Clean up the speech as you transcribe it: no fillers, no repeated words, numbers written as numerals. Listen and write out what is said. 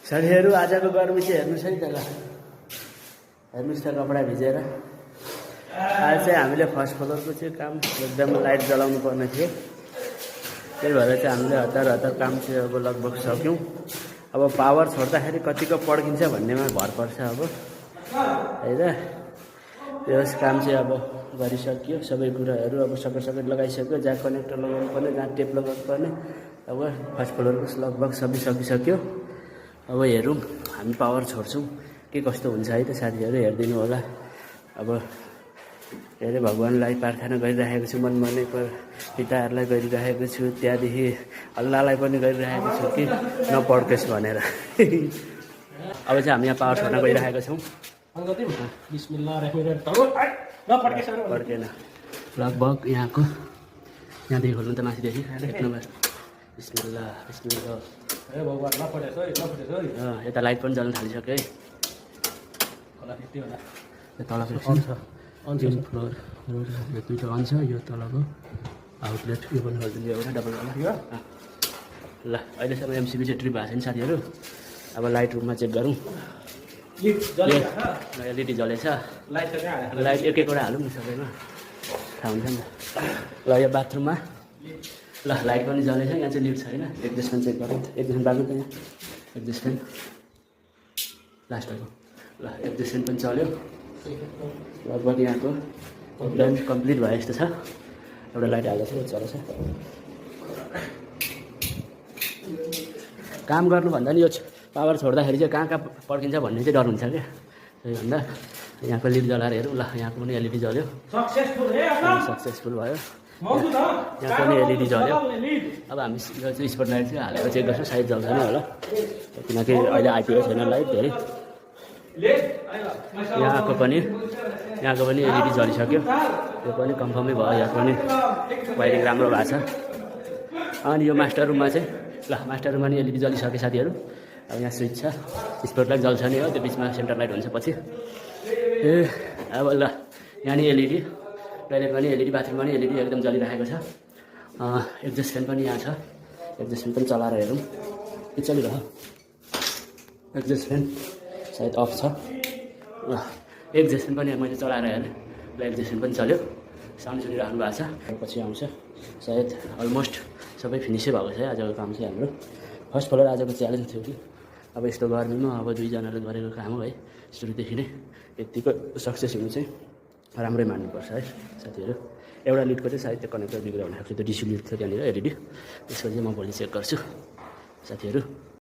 साथीहरू आजको गर्मी चाहिँ हेर्नुहोस् है त ल हेर्नुहोस् त कपडा भिजेर आज चाहिँ हामीले फर्स्ट फ्लोरको चाहिँ काम एकदम लाइट जलाउनु पर्ने थियो त्यही भएर चाहिँ हामीले हतार काम चाहिँ अब लगभग सक्यौँ अब पावर छोड्दाखेरि कतिको पड्किन्छ भन्नेमा भर पर्छ अब है त यस काम चाहिँ अब गरिसक्यो सबै कुराहरू अब सकेट लगाइसक्यो जहाँ कनेक्टर लगाउनु पर्ने जहाँ टेप लगाउनु पर्ने अब फर्स्ट फ्लोरको लगभग सबै सकिसक्यो अब हेरौँ हामी पावर छोड्छौँ के कस्तो हुन्छ है त साथीहरू हेरिदिनु होला अब के अरे भगवान्लाई प्रार्थना गरिरहेको छु मनमनै पिताहरूलाई गरिरहेको छु त्यहाँदेखि अल्लाहलाई पनि गरिरहेको छु कि नपड्कोस् भनेर अब चाहिँ हामी यहाँ पावर छोड्न गइरहेको छौँ पड्केन लगभग यहाँदेखि खोल्नु त माथिदेखि एक नम्बर बिस्मिल्लाह यता लाइट पनि जल्न थालिसक्यो है तलको ग्राउन्ड फ्लोर यो दुईवटा अन छ यो तलको आउटलेट यो पनि गरिदिनु एउटा डबल वाला ल अहिलेसम्म एमसिबी चाहिँ ट्रिप भएको छैन साथीहरू अब लाइट रुममा चेक गरौँ एलइडी जलेछ लाइट एक एकवटा हालौँ न सबैमा थाहा हुन्छ नि ल यो बाथरुममा ल लाइट पनि जलेछ यहाँ चाहिँ लिफ्ट छैन एडजस्टमेन्ट चेक गरौँ एडजस्टमेन्ट बाल्नु त यहाँ एडजस्टमेन्ट लास्टको ल एडजस्टमेन्ट पनि चल्यो लगभग यहाँको एकदम कम्प्लिट भयो जस्तो छ एउटा लाइट हाल्दा चाहिँ चलेछ काम गर्नुभन्दा नि यो पावर छोड्दाखेरि चाहिँ कहाँ पड्किन्छ भन्ने चाहिँ डर हुन्छ क्या त्यही भन्दा यहाँको लिड जलाएर हेरौँ ल यहाँको पनि एलइडी जल्यो सक्सेसफुल भयो यहाँ पनि एलइडी जल्यो अब हामी यो चाहिँ स्पट लाइट चाहिँ हालेर चेक गर्छौँ सायद जल्छ नै होला किनकि अहिले आइपुगेको छैन लाइट धेरै यहाँको पनि एलइडी जलिसक्यो यो पनि कन्फर्मै भयो यहाँ पनि वायरिङ राम्रो भएको छ अनि यो मास्टर रुममा चाहिँ ल मास्टर रुममा नि एलइडी जलिसक्यो साथीहरू अब यहाँ स्विच छ स्पट लाइट जल्छ नि हो त्यो बिचमा सेन्टर लाइट हुन्छ पछि ए अब ल यहाँ नि एलइडी टोइलेटमा नि एलइडी बाथरुममा नि एलइडी एकदम जलिरहेको छ एडजस्ट फ्यान पनि यहाँ छ एडजस्ट फ्यान पनि चलाएर हेरौँ के चलिरह एडजस्ट फ्यान सायद अफ छ ल एडजस्ट फ्यान पनि मैले चलाएर हेरेँ ल एडजस्ट फ्यान पनि चल्यो साउन्ड सुनिरहनु भएको छ पछि आउँछ सायद अलमोस्ट सबै फिनिसै भएको छ है आजको काम चाहिँ हाम्रो फर्स्ट फ्लोर आजको च्यालेन्ज थियो कि अब यस्तो गर्मीमा अब दुईजनाले गरेको काम हो है सुरुदेखि नै यतिको सक्सेस हुनु चाहिँ राम्रै मान्नुपर्छ है साथीहरू एउटा लिडको चाहिँ सायद त्यो कनेक्टर बिग्रियो भनेको त्यो डिसी लिड थियो त्यहाँनिर एलइडी त्यसको चाहिँ म भोलि चेक गर्छु साथीहरू